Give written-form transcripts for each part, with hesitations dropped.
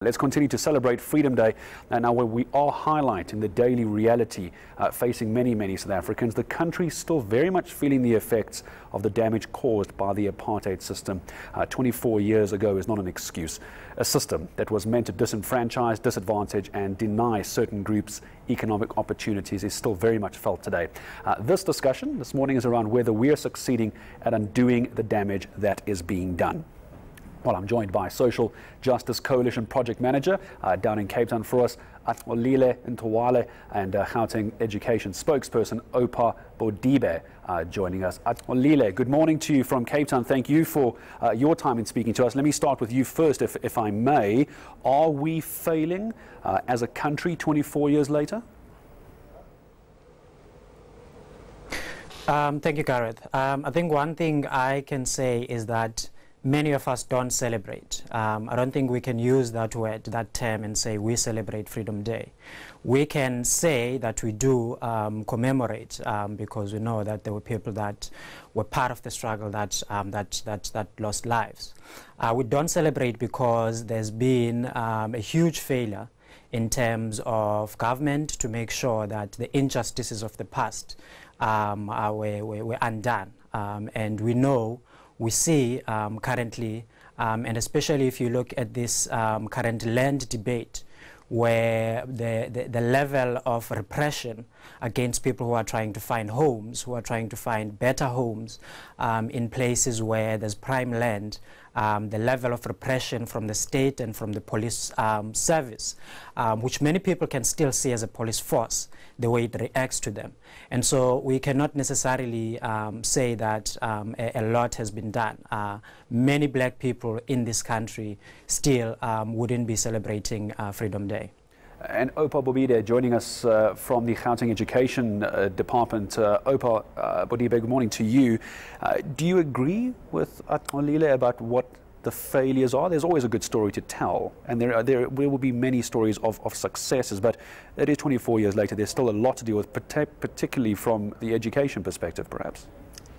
Let's continue to celebrate Freedom Day. Now, where we are highlighting the daily reality facing many South Africans, the country is still very much feeling the effects of the damage caused by the apartheid system. 24 years ago is not an excuse. A system that was meant to disenfranchise, disadvantage and deny certain groups economic opportunities is still very much felt today. This discussion this morning is around whether we are succeeding at undoing the damage that is being done. Well, I'm joined by Social Justice Coalition Project Manager down in Cape Town for us, Axolile Notywala, and Gauteng Education Spokesperson Oupa Bodibe joining us. Axolile, good morning to you from Cape Town. Thank you for your time in speaking to us. Let me start with you first, if I may. Are we failing as a country 24 years later? Thank you, Gareth. I think one thing I can say is that many of us don't celebrate. I don't think we can use that word, that term, and say we celebrate Freedom Day. We can say that we do commemorate because we know that there were people that were part of the struggle that lost lives. We don't celebrate because there's been a huge failure in terms of government to make sure that the injustices of the past were undone. And we see currently, and especially if you look at this current land debate, where the level of repression against people who are trying to find homes, who are trying to find better homes in places where there's prime land, the level of repression from the state and from the police service, which many people can still see as a police force, the way it reacts to them. And so we cannot necessarily say that a lot has been done. Many black people in this country still wouldn't be celebrating Freedom Day. And Oupa Bodibe joining us from the Gauteng Education Department. Oupa Bodibe, good morning to you. Do you agree with Axolile about what the failures are? There's always a good story to tell, and there will be many stories of successes, but it is 24 years later. There's still a lot to deal with, particularly from the education perspective, perhaps.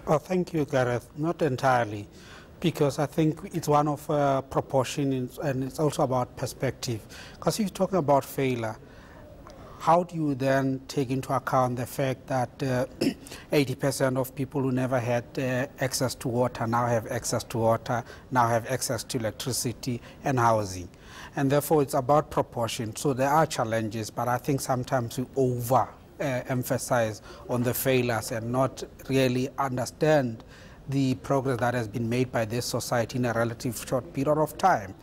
Oh, thank you, Gareth. Not entirely, because I think it's one of proportion, and it's also about perspective. Because if you're talking about failure, how do you then take into account the fact that 80% of people who never had access to water now have access to water, now have access to electricity and housing? And therefore, it's about proportion. So there are challenges, but I think sometimes we emphasize on the failures and not really understand the progress that has been made by this society in a relative short period of time.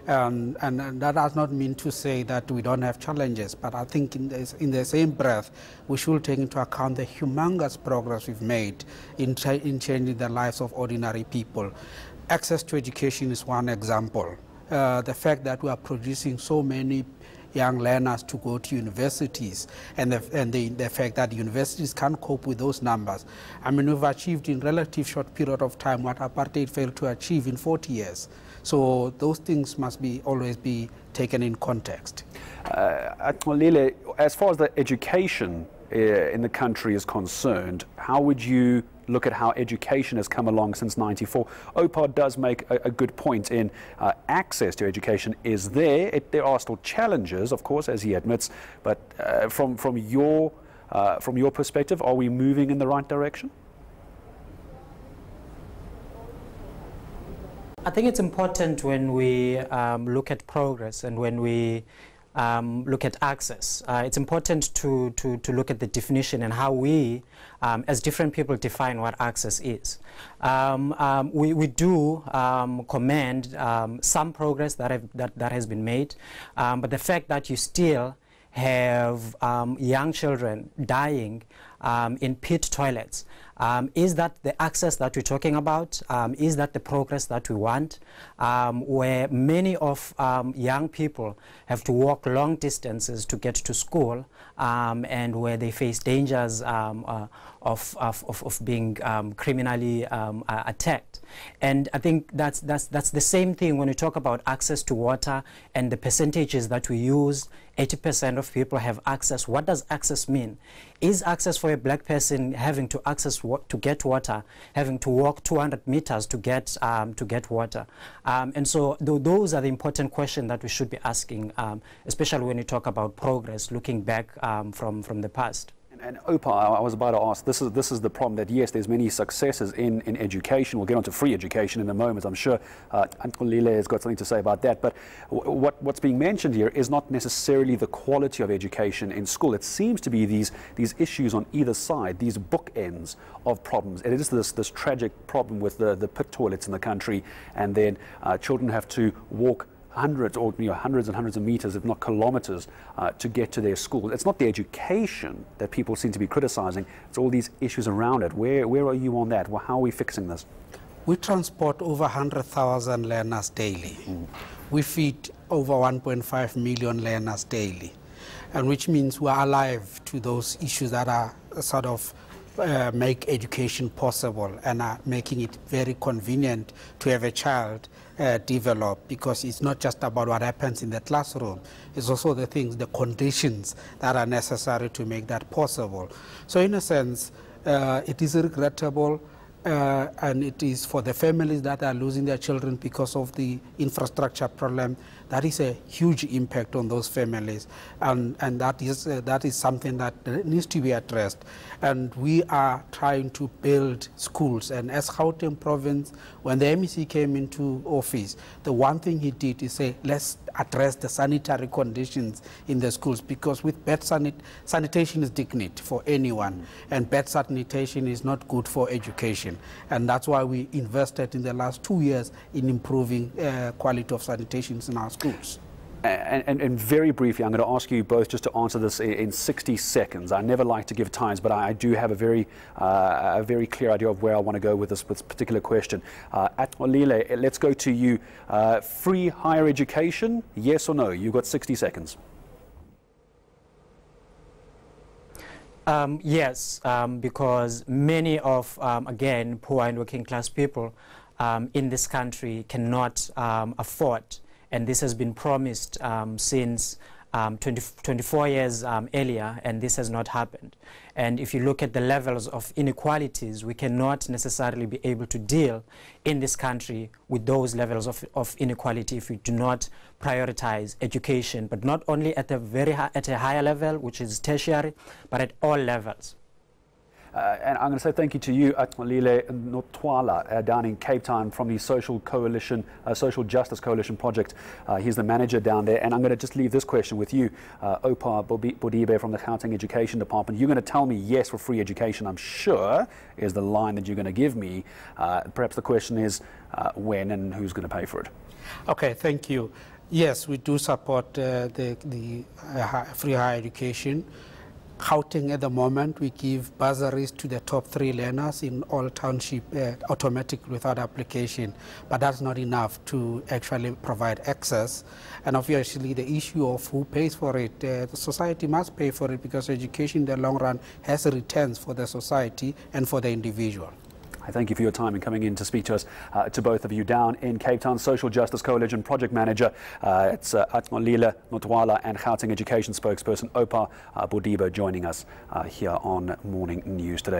And that does not mean to say that we don't have challenges, but I think in the same breath, we should take into account the humongous progress we've made in changing the lives of ordinary people. Access to education is one example. The fact that we are producing so many young learners to go to universities, and the fact that universities can't cope with those numbers. I mean, we've achieved in relative short period of time what apartheid failed to achieve in 40 years. So those things must always be taken in context. Axolile, as far as the education in the country is concerned, how would you look at how education has come along since '94? Oupa does make a good point in access to education is there. There are still challenges, of course, as he admits, but from your perspective, are we moving in the right direction? I think it's important when we look at progress and when we look at access. It's important to look at the definition and how we, as different people, define what access is. We do commend some progress that has been made, but the fact that you still have young children dying in pit toilets, is that the access that we're talking about? Is that the progress that we want? Where many of young people have to walk long distances to get to school, and where they face dangers of being criminally attacked. And I think that's the same thing when we talk about access to water and the percentages that we use. 80% of people have access. What does access mean? Is access, for for a black person having to access to get water, having to walk 200 meters to get water. And so those are the important questions that we should be asking, especially when you talk about progress, looking back from the past. And Oupa, I was about to ask, this is the problem that, yes, there's many successes in education. We'll get on to free education in a moment. I'm sure Axolile has got something to say about that. But what's being mentioned here is not necessarily the quality of education in school. It seems to be these issues on either side, these bookends of problems. It is this tragic problem with the pit toilets in the country, and then children have to walk hundreds and hundreds of meters, if not kilometers, to get to their school. It's not the education that people seem to be criticizing, it's all these issues around it. Where are you on that? Well, how are we fixing this? We transport over 100,000 learners daily. We feed over 1.5 million learners daily, and which means we are alive to those issues that are sort of make education possible and are making it very convenient to have a child develop, because it's not just about what happens in the classroom, it's also the things, the conditions that are necessary to make that possible. So in a sense, it is regrettable, and it is for the families that are losing their children because of the infrastructure problem. That is a huge impact on those families, and that is something that needs to be addressed. And we are trying to build schools. And as Gauteng province, when the MEC came into office, the one thing he did is say, let's address the sanitary conditions in the schools, because with bad sanitation is dignity for anyone, and bad sanitation is not good for education. And that's why we invested in the last 2 years in improving quality of sanitation in our schools. And very briefly, I'm going to ask you both just to answer this in 60 seconds. I never like to give times, but I do have a very clear idea of where I want to go with this particular question. Axolile, let's go to you. Free higher education, yes or no? You've got 60 seconds. Yes, because many of, again, poor and working class people in this country cannot afford, and this has been promised since 24 years earlier, and this has not happened. And if you look at the levels of inequalities, we cannot necessarily be able to deal in this country with those levels of inequality if we do not prioritize education, but not only at a higher level, which is tertiary, but at all levels. And I'm going to say thank you to you, Axolile Notywala, down in Cape Town from the Social Justice Coalition Project. He's the manager down there. And I'm going to just leave this question with you, Oupa Bodibe from the Gauteng Education Department. You're going to tell me yes for free education, I'm sure, is the line that you're going to give me. Perhaps the question is when and who's going to pay for it? Okay, thank you. Yes, we do support the free higher education. Gauteng at the moment, we give bursaries to the top 3 learners in all township automatically without application, but that's not enough to actually provide access. And obviously the issue of who pays for it, the society must pay for it, because education in the long run has returns for the society and for the individual. I thank you for your time and coming in to speak to us, to both of you down in Cape Town. Social Justice Coalition Project Manager, it's Axolile Notywala, and Gauteng Education Spokesperson Oupa Bodibe joining us here on Morning News today.